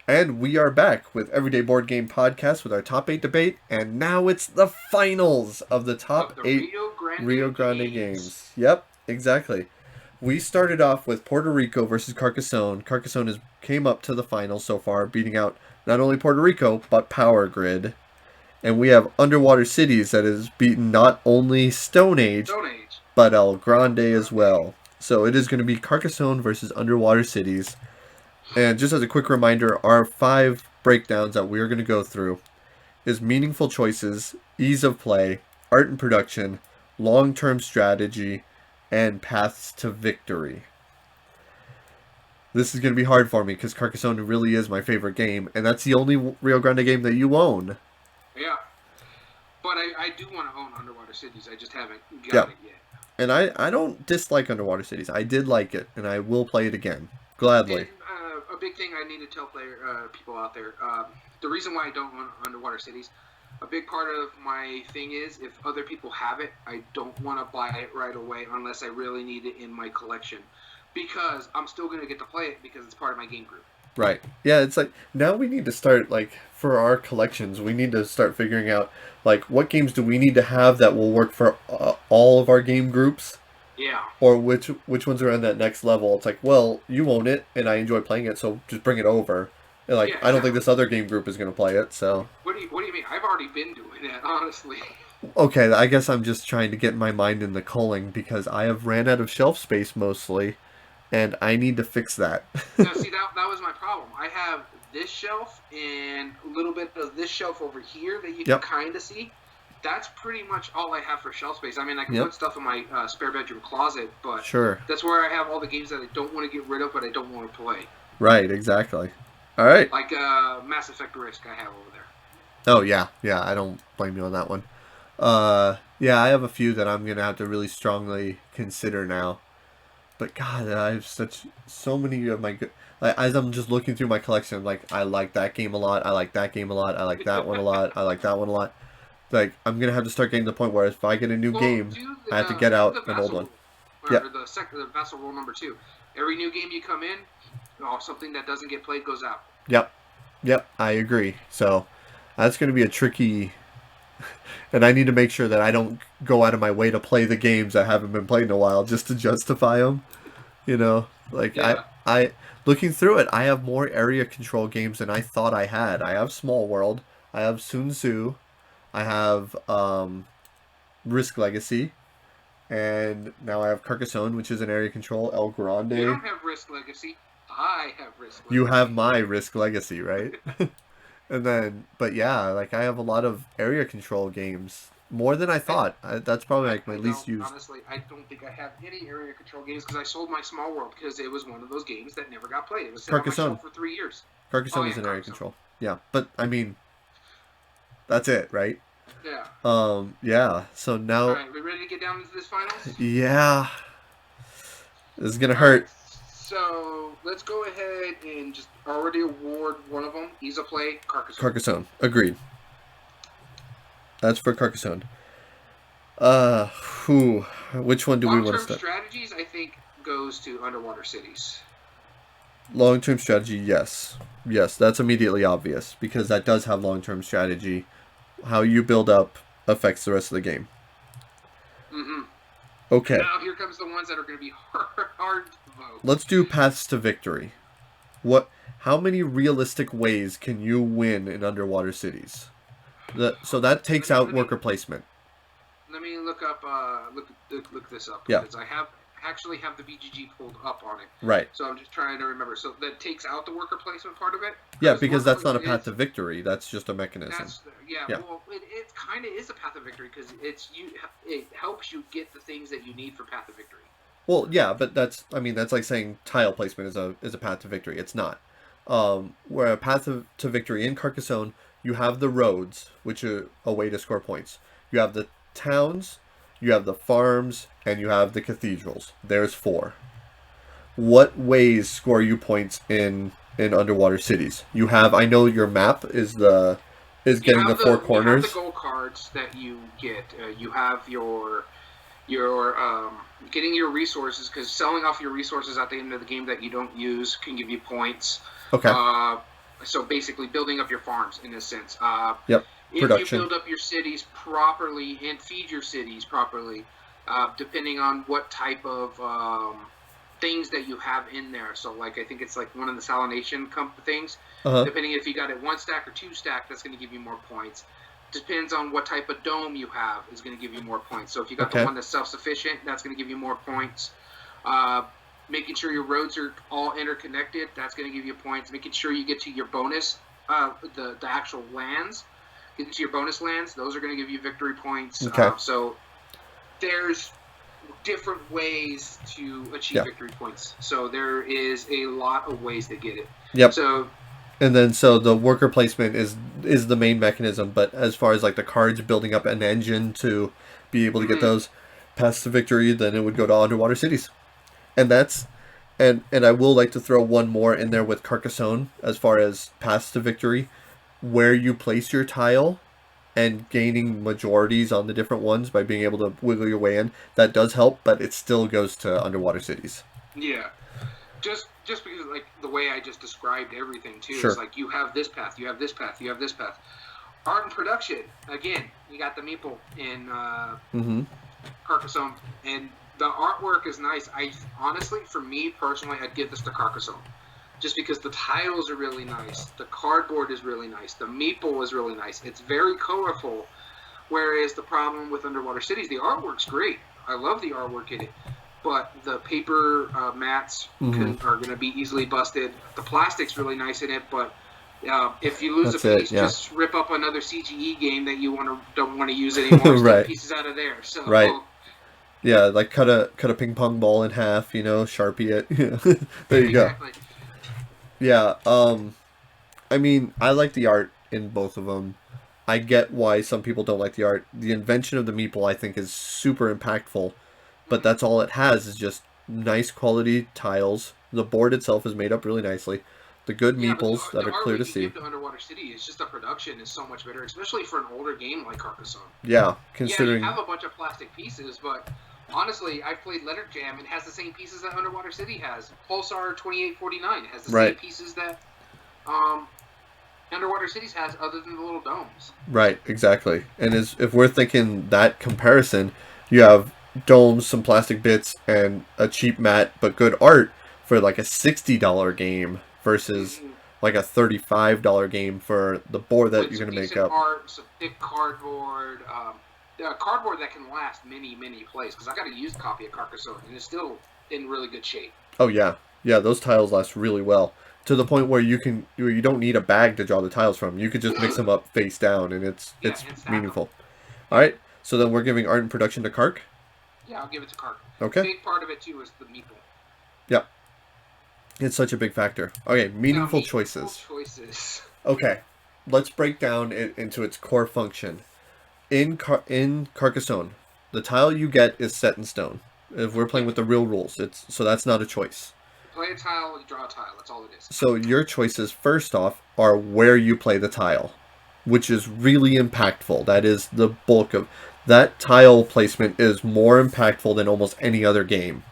And we are back with Everyday Board Game Podcast with our top 8 debate, and now it's the finals of the top Of the 8 Rio Rio Grande Grande Games. games. Yep, exactly. We started off with Puerto Rico versus Carcassonne. Came up to the finals so far, beating out not only Puerto Rico, but Power Grid. And we have Underwater Cities that has beaten not only Stone Age, Stone Age. but El El Grande as Grande. well. So it is going to be Carcassonne versus Underwater Cities. And just as a quick reminder, our 5 breakdowns that we are going to go through is meaningful choices, ease of play, art and production, long-term strategy, and paths to victory. This is going to be hard for me because Carcassonne really is my favorite game, and that's the only Rio Grande game that you own. Yeah. But I do want to own Underwater Cities. I just haven't Yeah, got it yet. and I don't dislike Underwater Cities. I did like it, and I will play it again gladly. And a big thing I need to tell people out there, the reason why I don't own Underwater Cities, a big part of my thing is if other people have it, I don't want to buy it right away unless I really need it in my collection. Because I'm still going to get to play it because it's part of my game group. Right. Yeah, it's like now we need to start like for our collections, we need to start figuring out like what games do we need to have that will work for all of our game groups Yeah. or which ones are on that next level. It's like, well, you own it and I enjoy playing it, so just bring it over. And like Yeah, I don't think exactly. this other game group is going to play it, so What do you mean? I've already been doing that, honestly. okay, I guess I'm just trying to get my mind in the culling because I have ran out of shelf space mostly and I need to fix that. Now, see, that was my problem. I have this shelf and a little bit of this shelf over here that you can Yep. kind of see. That's pretty much all I have for shelf space. I mean, I can Yep. put stuff in my spare bedroom closet, but Sure. that's where I have all the games that I don't want to get rid of, but I don't want to play. Right, exactly. All right. Like Mass Effect Risk I have over there. Oh yeah, yeah. I don't blame you on that one. Yeah, I have a few that I'm gonna have to really strongly consider now. But God, I have so many of my good. Like, as I'm just looking through my collection, like I like that game a lot. I like that game a lot. I like that one a lot. I like that one a lot. Like I'm gonna have to start getting to the point where if I get a new Well, game, I have to get do out the an old vassal one. rule, Yep, or the vassal rule number 2. Every new game you come in, something that doesn't get played goes out. yep, yep. I agree. So that's gonna be a tricky. And I need to make sure that I don't go out of my way to play the games that haven't been played in a while just to justify them. You know, like Yeah. I looking through it, I have more area control games than I thought I had. I have Small World, I have Sun Tzu, I have Risk Legacy, and now I have Carcassonne, which is an area control. El You Grande. don't have Risk Legacy. I have Risk You have Legacy. my Risk Legacy, right? And then, but yeah, like I have a lot of area control games, more than I I, thought. That's probably like my I least don't, used. honestly, I don't think I have any area control games because I sold my Small World because it was one of those games that never got played. It was sitting on my Carcassonne. shelf for 3 years. Oh, Carcassonne is yeah, an area Carcassonne. control. Yeah, but I mean, that's it, right? Yeah. Yeah. So All now, right, we ready to get down into this finals? yeah, this is gonna All right. hurt. So let's go ahead and just already award one of them. Ease of play, Carcassonne. Carcassonne. Agreed. That's for Carcassonne. Who? Which one do we want to Long-term start? strategies, I think, goes to Underwater Cities. Long-term strategy, yes, yes. That's immediately obvious because that does have long-term strategy. How you build up affects the rest of the game. Mm-hmm. Okay, Now here comes the ones that are going to be hard to vote. let's do paths to victory. What? How many realistic ways can you win in underwater cities? So Okay, that takes out worker placement. let me look up look this up Yeah, because I actually have the BGG pulled up on it. right. So I'm just trying to remember. So that takes out the worker placement part of it Yeah, because because worker that's not a placement path is to victory. That's just a mechanism. that's yeah. Yeah. Well, it kind of is a path of victory because it helps you get the things that you need for path of victory. Well, yeah, but I mean that's like saying tile placement is a path to victory. It's not. Where a path to victory in Carcassonne, you have the roads, which are a way to score points. You have the towns, you have the farms, and you have the cathedrals. There's 4. What ways score you points in underwater cities? You have. I know your map is getting the 4 You have the corners. gold cards that you get. You have your getting your resources because selling off your resources at the end of the game that you don't use can give you points. Okay. Uh, So basically, building up your farms in a sense. Yep. If you Production. build up your cities properly and feed your cities properly, depending on what type of things that you have in there. So, like, I think it's like one of the salination things. Uh-huh. Depending if you got it 1 stack or 2 stack, that's going to give you more points. Depends on what type of dome you have is going to give you more points. So if you got the Okay. one that's self-sufficient, that's going to give you more points. Making sure your roads are all interconnected, that's going to give you points. Making sure you get to your bonus, the actual lands, get to your bonus lands, those are going to give you victory points. Okay. So there's different ways to achieve Yeah. victory points. So there is a lot of ways to get it. Yep. So And then so the worker placement is the main mechanism, but as far as like the cards building up an engine to be able to get those past the victory, then it would go to underwater cities. And that's and I will like to throw one more in there with Carcassonne as far as past to victory, where you place your tile and gaining majorities on the different ones by being able to wiggle your way in. That does help, but it still goes to underwater cities. yeah, just because like the way I just described everything too is Sure. like you have this path, you have this path, you have this path. Art and production again. You got the meeple in Mm-hmm. Carcassonne, and the artwork is nice. I honestly, for me personally, I'd give this to Carcassonne, just because the tiles are really nice, the cardboard is really nice, the meeple is really nice. It's very colorful. Whereas the problem with Underwater Cities, the artwork's great. I love the artwork in it, but the paper mats are going to be easily busted. The plastic's really nice in it, but if you lose That's a it, piece, yeah. just rip up another CGE game that you don't want to use anymore. Right. Take pieces out of there. So Right. Yeah, like cut a ping pong ball in half, Sharpie it. There you go. exactly. Yeah, I mean, I like the art in both of them. I get why some people don't like the art. The invention of the meeple, I think, is super impactful, but that's all it has is just nice quality tiles. The board itself is made up really nicely. The good Yeah, but meeples that the are art clear we to can see. give to Underwater City is just the production is so much better, especially for an older game like Carcassonne. Yeah, Yeah, considering. you have a bunch of plastic pieces, but honestly, I've played Leonard Jam and it has the same pieces that Underwater City has. Pulsar 2849 has the same Right. pieces that Underwater Cities has, other than the little domes. Right, exactly. And if we're thinking that comparison, you have domes, some plastic bits, and a cheap mat, but good art for like a $60 game versus like a $35 game for the board that With you're some going to make decent up. art, some thick cardboard, cardboard that can last many plays. Because I got a used copy of Carcassonne and it's still in really good shape. Oh yeah, yeah. Those tiles last really well to the point where you don't need a bag to draw the tiles from. You could just mix them up face down, and it's Yeah, and stack 'em. meaningful. All right. So then we're giving art and production to Kark. Yeah, I'll give it to Cark. Okay. Big part of it too is the meeple. Yep. It's such a big factor. Okay, meaningful choices. Okay, let's break down it into its core function. In Carcassonne, the tile you get is set in stone. If we're playing with the real rules, so that's not a choice. Play a tile, you draw a tile. That's all it is. So your choices, first off, are where you play the tile, which is really impactful. That is the bulk of that tile placement is more impactful than almost any other game.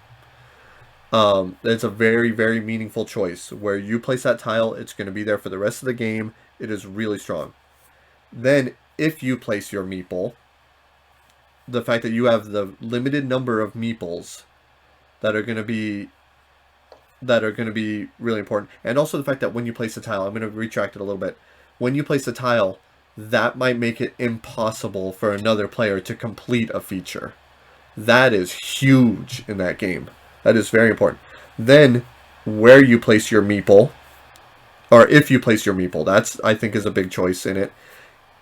It's a very, very meaningful choice. Where you place that tile, it's going to be there for the rest of the game. It is really strong. Then, if you place your meeple, the fact that you have the limited number of meeples that are going to be really important, and also the fact that when you place a tile, I'm going to retract it a little bit. When you place a tile, that might make it impossible for another player to complete a feature. That is huge in that game. That is very important. Then, where you place your meeple, or if you place your meeple, that's, I think, is a big choice in it.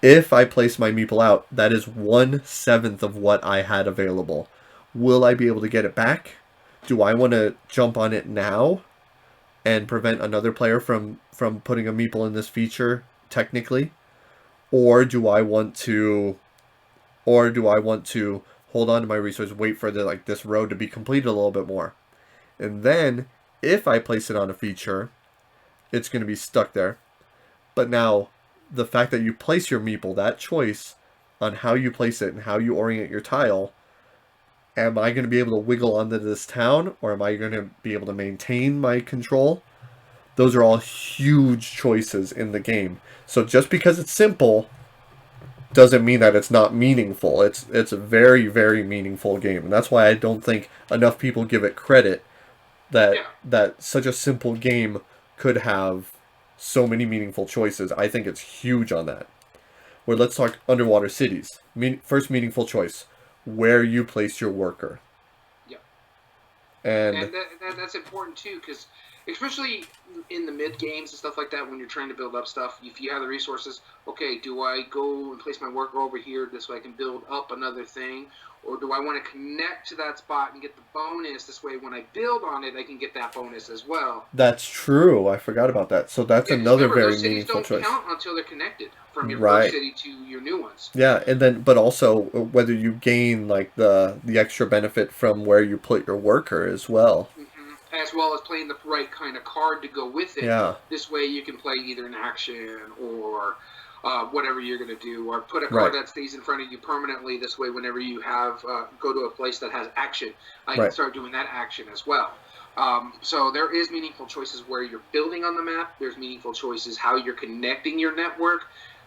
If I place my meeple out, that is 1/7 of what I had available. Will I be able to get it back? Do I want to jump on it now and prevent another player from putting a meeple in this feature technically? Or do I want to hold on to my resource, wait for this road to be completed a little bit more? And then if I place it on a feature, it's going to be stuck there. But now the fact that you place your meeple, that choice on how you place it and how you orient your tile, am I going to be able to wiggle onto this town, or am I going to be able to maintain my control? Those are all huge choices in the game. So just because it's simple doesn't mean that it's not meaningful. It's a very very meaningful game, and that's why I don't think enough people give it credit that Yeah. such a simple game could have so many meaningful choices. I think it's huge on that. Where let's talk underwater cities. First meaningful choice, where you place your worker. Yeah. And And that's important too, because especially in the mid games and stuff like that, when you're trying to build up stuff, if you have the resources, okay, do I go and place my worker over here this way I can build up another thing, or do I want to connect to that spot and get the bonus this way when I build on it I can get that bonus as well? that's true. I forgot about that. So that's Yeah, because another remember very those cities meaningful don't choice. count until they're connected from your first Right. city to your new ones. Yeah, and then but also whether you gain like the extra benefit from where you put your worker as well. As well as playing the right kind of card to go with it. Yeah. This way you can play either an action or whatever you're going to do, or put a Right. card that stays in front of you permanently. This way, whenever you have go to a place that has action, I can Right. start doing that action as well. So there is meaningful choices where you're building on the map. There's meaningful choices how you're connecting your network.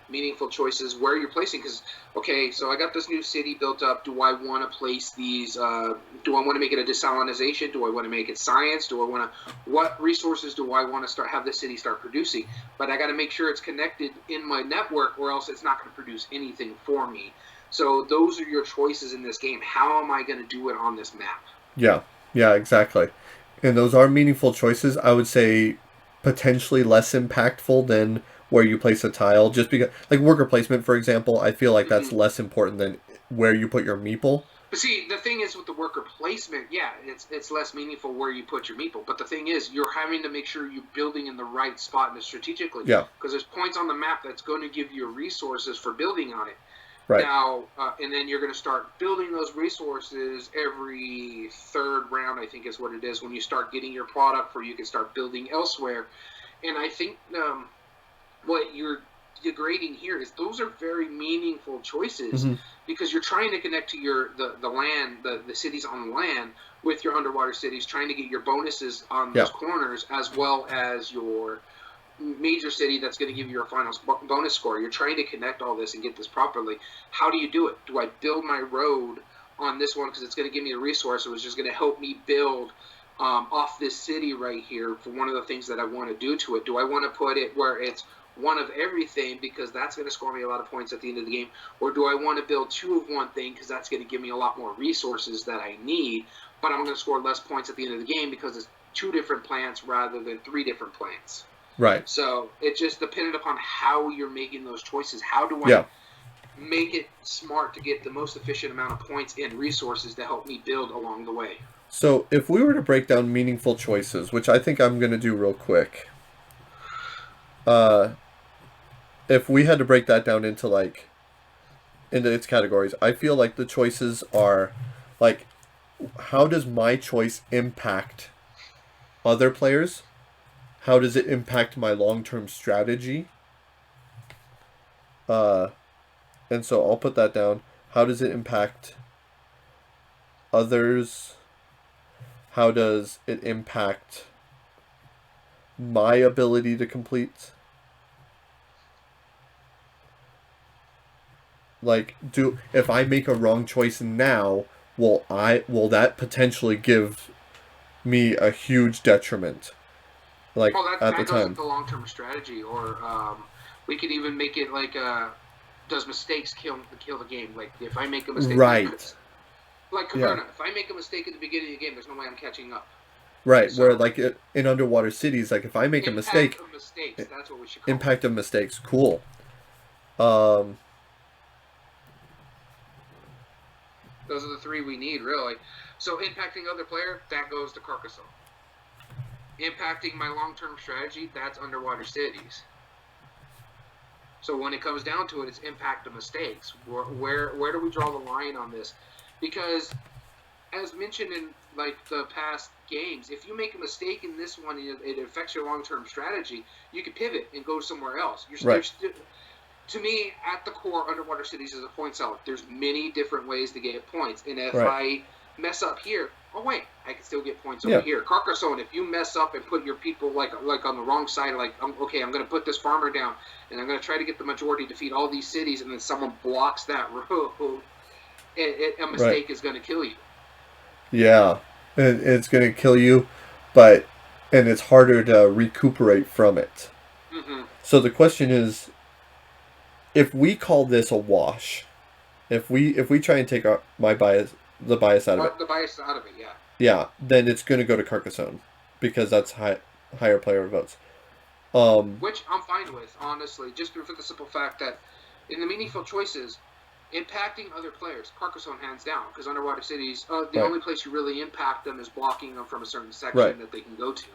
Meaningful choices where you're placing, because okay, so I got this new city built up. Do I want to place these? Do I want to make it a desalinization? Do I want to make it science? Do I want to? What resources do I want to start have the city start producing? But I got to make sure it's connected in my network, or else it's not going to produce anything for me. So those are your choices in this game. How am I going to do it on this map? Yeah. Yeah, exactly. And those are meaningful choices. I would say potentially less impactful than where you place a tile just because like worker placement for example, I feel like that's Mm-hmm. less important than where you put your meeple. But see, the thing is with the worker placement, yeah, it's less meaningful where you put your meeple. But the thing is, you're having to make sure you're building in the right spot and strategically, Yeah. because there's points on the map that's going to give you resources for building on it. Right. Now, and then you're going to start building those resources every third round, I think is what it is, when you start getting your product where you can start building elsewhere. And I think what you're degrading here is those are very meaningful choices Hmm. because you're trying to connect to the land, the cities on land with your underwater cities, trying to get your bonuses on Yeah. those corners as well as your major city that's going to give you your final bonus score. You're trying to connect all this and get this properly. How do you do it? Do I build my road on this one because it's going to give me a resource, or it's just going to help me build off this city right here for one of the things that I want to do to it? Do I want to put it where it's one of everything because that's going to score me a lot of points at the end of the game? Or do I want to build two of one thing because that's going to give me a lot more resources that I need, but I'm going to score less points at the end of the game because it's two different plants rather than three different plants? Right. So it just depended upon how you're making those choices. How do I Yeah. make it smart to get the most efficient amount of points and resources to help me build along the way? So if we were to break down meaningful choices, which I think I'm going to do real quick, uh, if we had to break that down into like into its categories, I feel like the choices are like how does my choice impact other players? How does it impact my long-term strategy? Uh, and so I'll put that down. How does it impact others? How does it impact my ability to complete? Like, do if I make a wrong choice now, will that potentially give me a huge detriment? Like Well, at the that goes time. into long term strategy, or we could even make it like does mistakes kill the game? Like if I make a mistake, Right. like Yeah. Caverna, if I make a mistake at the beginning of the game, there's no way I'm catching up. Right. Where So like in underwater cities, like if I make a impact mistake, of mistakes, that's what we should call it. impact of mistakes, cool. Um, Those are the three we need, really. So impacting other player, that goes to Carcassonne. Impacting my long-term strategy, that's underwater cities. So when it comes down to it, it's impact of mistakes. Where do we draw the line on this? Because as mentioned in like the past games, if you make a mistake in this one, it affects your long-term strategy. You can pivot and go somewhere else. right. To me, at the core, underwater cities is a point salad. There's many different ways to get points, and if Right. I mess up here, oh wait, I can still get points over Yeah. here. Carcassonne, if you mess up and put your people like on the wrong side, like okay, I'm going to put this farmer down, and I'm going to try to get the majority to defeat all these cities, and then someone blocks that road, a Right. mistake is going to kill you. Yeah. It's going to kill you, and it's harder to recuperate from it. Mm-hmm. So the question is, if we call this a wash, if we try and take the bias out of it, The bias out of it, yeah. yeah, then it's going to go to Carcassonne because that's higher player votes. Which I'm fine with, honestly, just for the simple fact that in the meaningful choices, impacting other players, Carcassonne hands down, because underwater cities, the Right. only place you really impact them is blocking them from a certain section Right. that they can go to.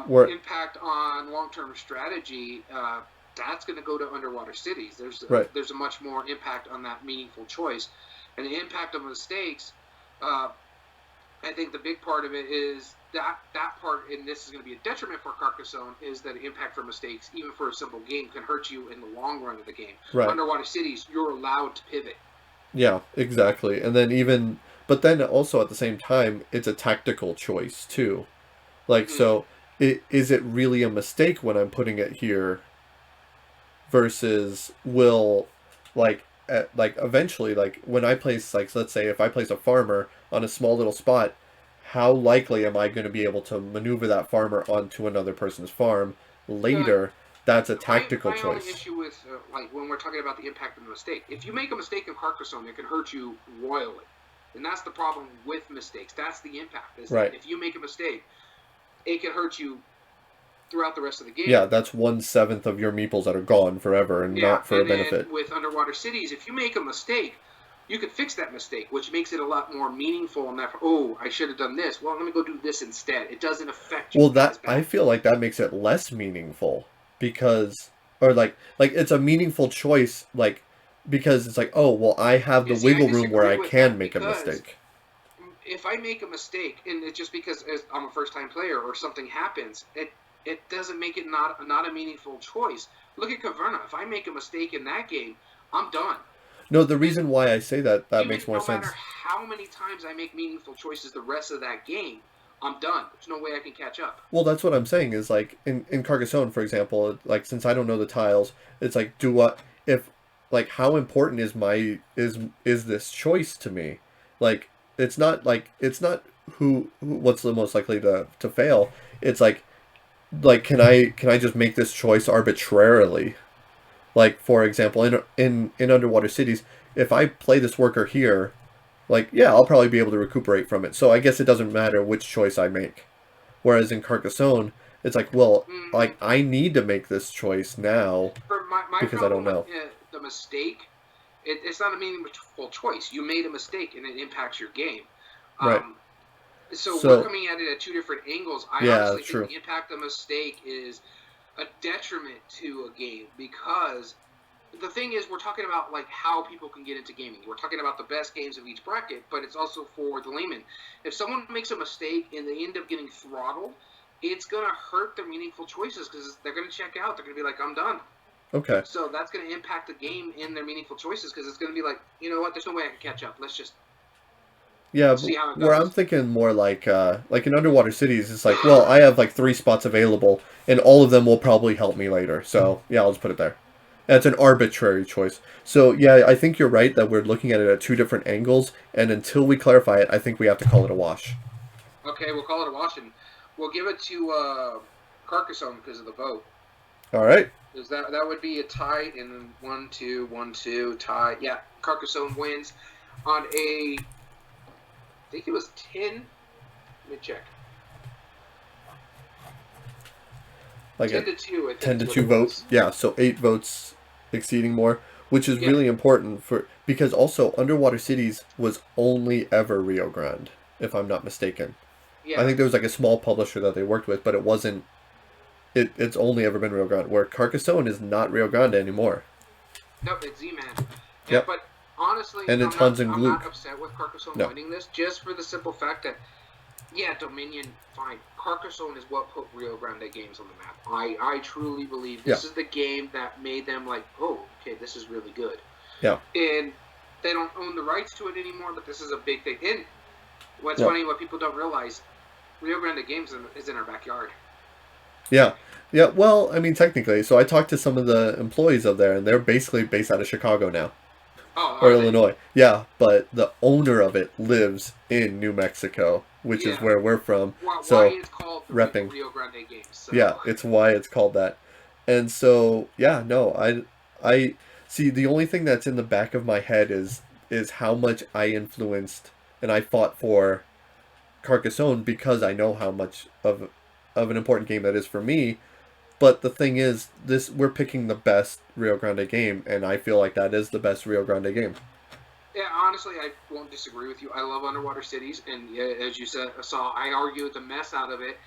Where Impact on long-term strategy, that's going to go to underwater cities. right. There's a much more impact on that meaningful choice, and the impact of mistakes. Uh, I think the big part of it is that part, and this is going to be a detriment for Carcassonne, is that impact for mistakes, even for a simple game, can hurt you in the long run of the game. Right. Underwater cities, you're allowed to pivot. Yeah, exactly. And then but then also at the same time, it's a tactical choice too. Like, Mm-hmm. so, is it really a mistake when I'm putting it here versus will, like eventually, like when I place, like, let's say if I place a farmer on a small little spot, how likely am I going to be able to maneuver that farmer onto another person's farm Uh, later? That's a tactical my only choice. issue with like when we're talking about the impact of a mistake, if you make a mistake in Carcassonne, it can hurt you royally, and that's the problem with mistakes. That's the impact. Is Right. that if you make a mistake, it can hurt you throughout the rest of the game. Yeah, that's 1/7 of your meeples that are gone forever and Yeah, not for a and then benefit. with underwater cities, if you make a mistake, you can fix that mistake, which makes it a lot more meaningful. And that, oh, I should have done this. Well, let me go do this instead. It doesn't affect you Well, as that I bad. feel like that makes it less meaningful because, or like it's a meaningful choice, like because it's like, oh, well, I have the You see, I wiggle room where disagree I with can that make a because mistake. if I make a mistake, and it's just because I'm a first time player or something happens, it doesn't make it not a meaningful choice. Look at Caverna. If I make a mistake in that game, I'm done. No, the And reason why I say that even makes more no matter sense. how many times I make meaningful choices the rest of that game, I'm done. There's no way I can catch up. Well, that's what I'm saying is like in Carcassonne, for example, like since I don't know the tiles, it's like do what if like how important is is this choice to me? Like it's not what's the most likely to fail. It's like can I just make this choice arbitrarily? Like for example, in underwater cities, if I play this worker here, like yeah, I'll probably be able to recuperate from it. So I guess it doesn't matter which choice I make. Whereas in Carcassonne, it's like, well, Mm, like I need to make this choice now for my because I don't problem with know. the mistake, it's not a meaningful choice. You made a mistake and it impacts your game. Right. Um, so we're So coming at it at two different angles. I yeah, honestly that's think true. the impact of mistake is a detriment to a game because the thing is we're talking about like how people can get into gaming. We're talking about the best games of each bracket, but it's also for the layman. If someone makes a mistake and they end up getting throttled, it's gonna hurt their meaningful choices because they're gonna check out. They're gonna be like, "I'm done." Okay. So that's gonna impact the game in their meaningful choices because it's gonna be like, you know what? There's no way I can catch up. Let's just Yeah, but see how it where I'm goes. thinking more like in underwater cities, it's like, well, I have like 3 spots available, and all of them will probably help me later. So yeah, I'll just put it there. That's an arbitrary choice. So yeah, I think you're right that we're looking at it at two different angles, and until we clarify it, I think we have to call it a wash. Okay, we'll call it a wash and we'll give it to Carcassonne because of the vote. All right. Because that would be a tie in 1-2, 1-2 tie. Yeah, Carcassonne wins on a. I think it was 10. Let me check. Like a 10-2. I think 10 is to what 2 it vote. was. Yeah, so 8 votes exceeding more, which is Yeah, really important for because also Underwater Cities was only ever Rio Grande, if I'm not mistaken. I yeah. think there was like a small publisher that they worked with, but it wasn't it's only ever been Rio Grande, where Carcassonne is not Rio Grande anymore. Nope, it's Z-Man. Yeah, Yep. but honestly, And it's Hans and I'm not Gluck. upset with Carcassonne No. winning this, just for the simple fact that yeah, Dominion, fine. Carcassonne is what put Rio Grande Games on the map. I truly believe Yeah. this is the game that made them like, oh, okay, this is really good. Yeah. And they don't own the rights to it anymore, but this is a big thing. And What's Yep. funny, what people don't realize, Rio Grande Games is in our backyard. Yeah. Yeah. Well, I mean, technically. So I talked to some of the employees of there, and they're basically based out of Chicago now, Oh, or are they? Illinois. Yeah, but the owner of it lives in New Mexico, which is Yeah. where we're from. Why So it's called the repping. Rio Grande Games. So Yeah, it's why it's called that. And so, yeah, no, I see the only thing that's in the back of my head is how much I influenced and I fought for Carcassonne because I know how much of an important game that is for me. But the thing is, this we're picking the best Rio Grande game, and I feel like that is the best Rio Grande game. yeah, honestly, I won't disagree with you. I love Underwater Cities, and as you saw, I argued the mess out of it.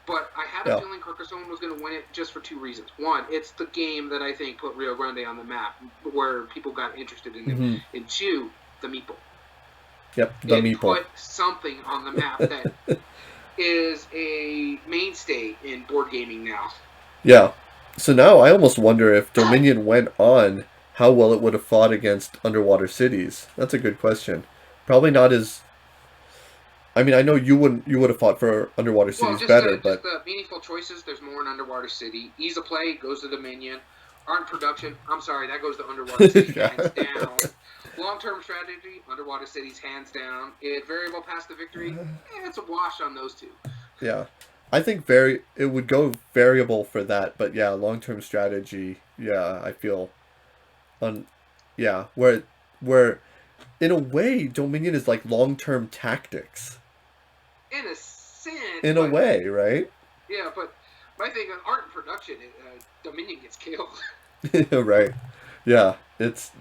But I had a Yeah. feeling Carcassonne was going to win it just for two reasons. One, it's the game that I think put Rio Grande on the map, where people got interested in it. Hmm. And two, the meeple. Yep, the It meeple. put something on the map that is a mainstay in board gaming now. Yeah. So now I almost wonder if Dominion went on, how well it would have fought against Underwater Cities. That's a good question. Probably not as. I mean, I know you would have fought for Underwater Well, Cities better, just but the meaningful choices. There's more in Underwater City. Ease of play goes to Dominion. Art and production. I'm sorry, that goes to Underwater City yeah. hands down. Long-term strategy. Underwater Cities hands down. It variable path to victory. It's a wash on those two. Yeah. I think it would go variable for that, but yeah, long-term strategy, yeah, I feel on yeah, where in a way Dominion is like long-term tactics. In a sense, In a but way, right? yeah, but my thing on art and production, Dominion gets killed. right. Yeah, it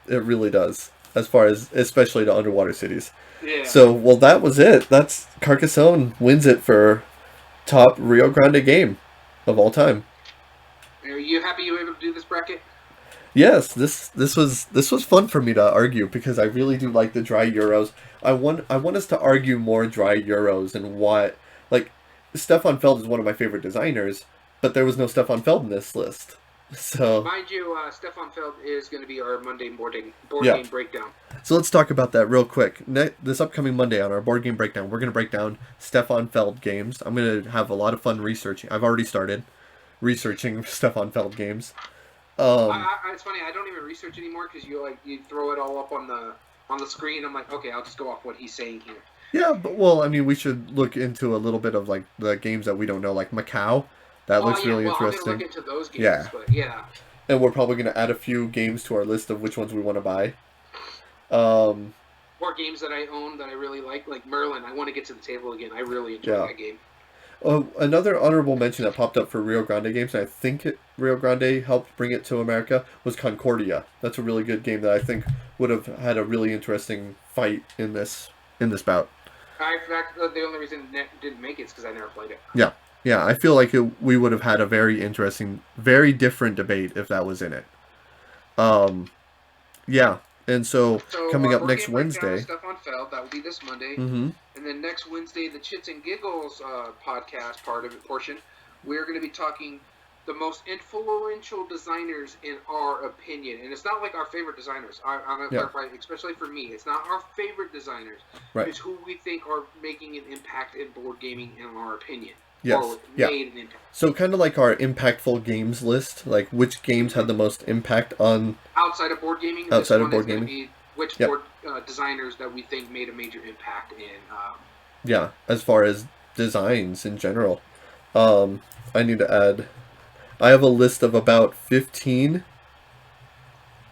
really does. As far as especially to underwater cities. Yeah. So, well that was it. That's Carcassonne wins it for top Rio Grande game of all time. Are you happy you were able to do this bracket? Yes, this was fun for me to argue because I really do like the dry Euros. I want us to argue more dry Euros and what like Stefan Feld is one of my favorite designers, but there was no Stefan Feld in this list. So Mind you, Stefan Feld is going to be our Monday board yeah. game breakdown. So let's talk about that real quick. This upcoming Monday on our board game breakdown, we're going to break down Stefan Feld games. I'm going to have a lot of fun researching. I've already started researching Stefan Feld games. It's funny. I don't even research anymore because you throw it all up on the screen. I'm like, okay, I'll just go off what he's saying here. Yeah, but well, I mean, we should look into a little bit of like the games that we don't know, like Macau. That looks really interesting. I'm gonna look into those games. Yeah. But yeah. And we're probably going to add a few games to our list of which ones we want to buy. Or games that I own that I really like Merlin. I want to get to the table again. I really enjoy that game. Another honorable mention that popped up for Rio Grande games, and I think Rio Grande helped bring it to America, was Concordia. That's a really good game that I think would have had a really interesting fight in this bout. In fact, the only reason it didn't make it is because I never played it. Yeah. Yeah, I feel like we would have had a very interesting, very different debate if that was in it. Yeah, and so coming up next Wednesday. Stefan Feld, that will be this Monday. Mm-hmm. And then next Wednesday, the Chits and Giggles podcast portion, we're going to be talking the most influential designers in our opinion. And it's not like our favorite designers. I'm going to clarify, especially for me. It's not our favorite designers. Right. It's who we think are making an impact in board gaming in our opinion. Yes. Made an impact. So kind of like our impactful games list, like which games had the most impact on outside of board gaming. Outside of board gaming. Which board designers that we think made a major impact in. Yeah, as far as designs in general. I need to add. I have a list of about 15.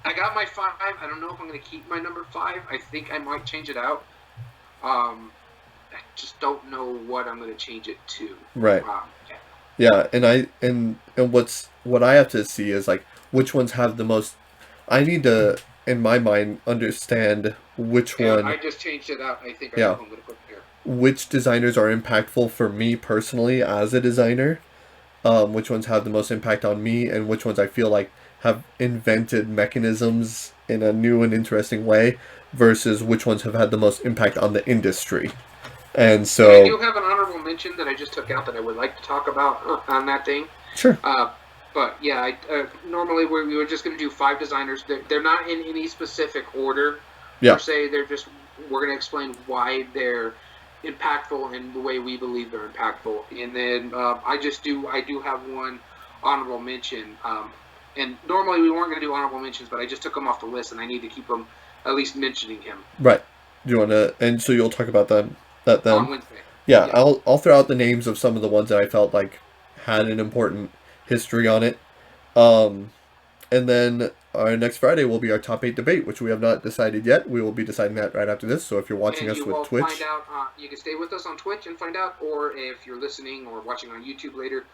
I got my 5. I don't know if I'm going to keep my number 5. I think I might change it out. I just don't know what I'm going to change it to. Right. Yeah, and what I have to see is like which ones have the most. I need to, in my mind, understand which one. I just changed it out. I think I know what I'm going to put here. Which designers are impactful for me personally as a designer. Which ones have the most impact on me, and which ones I feel like have invented mechanisms in a new and interesting way, versus which ones have had the most impact on the industry. And so I do have an honorable mention that I just took out that I would like to talk about on that thing. Sure. But yeah, normally we were just going to do 5 designers. They're not in any specific order. Yeah. Per se, we're going to explain why they're impactful in the way we believe they're impactful. And then I do have one honorable mention. And normally we weren't going to do honorable mentions, but I just took him off the list, and I need to keep him at least mentioning him. Right. Do you want to? And so you'll talk about that then. On Wednesday. Yeah, Yeah. I'll throw out the names of some of the ones that I felt like had an important history on it. Um, and then our next Friday will be our top 8 debate, which we have not decided yet. We will be deciding that right after this. So if you're watching And us you with will Twitch, find out. You can stay with us on Twitch and find out, or if you're listening or watching on YouTube later,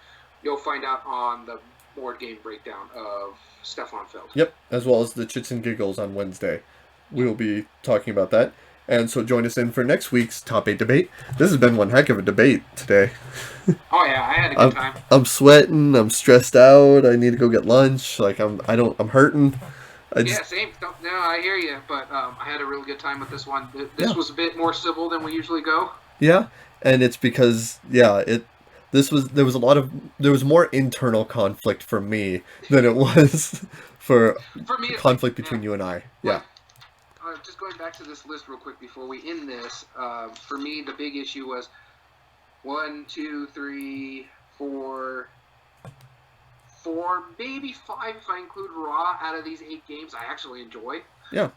you'll find out on the board game breakdown of Stefan Feld. yep, as well as the chits and giggles on Wednesday. We will be talking about that. And so join us in for next week's top 8 debate. This has been one heck of a debate today. Oh yeah, I had a good time. I'm sweating. I'm stressed out. I need to go get lunch. Like I'm hurting. Yeah, same. No, I hear you, but I had a really good time with this one. This was a bit more civil than we usually go. Yeah, and it's because there was more internal conflict for me than it was for me, conflict between you and I. Yeah. Just going back to this list real quick before we end this, for me the big issue was 1, 2, 3, 4, maybe 5 if I include Raw out of these 8 games I actually enjoy. Yeah,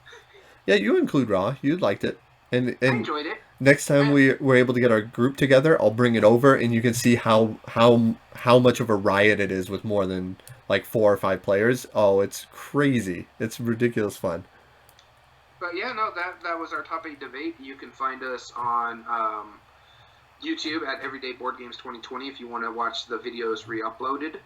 you include Raw. You liked it, and I enjoyed it. Next time we're able to get our group together, I'll bring it over, and you can see how much of a riot it is with more than like 4 or 5 players. Oh, it's crazy! It's ridiculous fun. But yeah, no, that was our top 8 debate. You can find us on YouTube at Everyday Board Games 2020 if you want to watch the videos re-uploaded.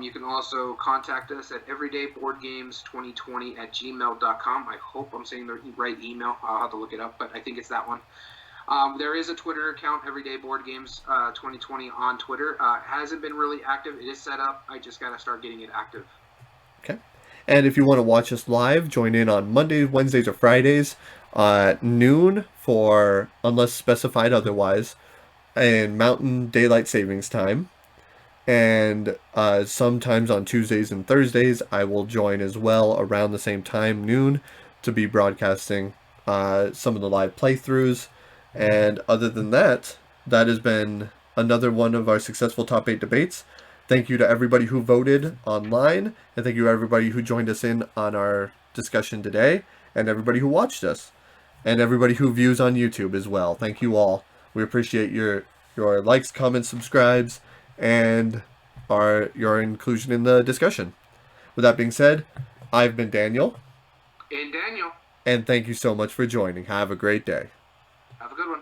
You can also contact us at everydayboardgames2020@gmail.com. I hope I'm saying the right email. I'll have to look it up, but I think it's that one. There is a Twitter account, Everyday Board Games 2020 on Twitter. It hasn't been really active. It is set up. I just got to start getting it active. Okay. And if you want to watch us live, join in on Mondays, Wednesdays, or Fridays at noon for, unless specified otherwise, in Mountain Daylight Savings Time. And sometimes on Tuesdays and Thursdays, I will join as well around the same time, noon, to be broadcasting some of the live playthroughs. And other than that, that has been another one of our successful top 8 debates. Thank you to everybody who voted online, and thank you to everybody who joined us in on our discussion today, and everybody who watched us, and everybody who views on YouTube as well. Thank you all. We appreciate your likes, comments, subscribes, and your inclusion in the discussion. With that being said, I've been Daniel. And Daniel. And thank you so much for joining. Have a great day. Have a good one.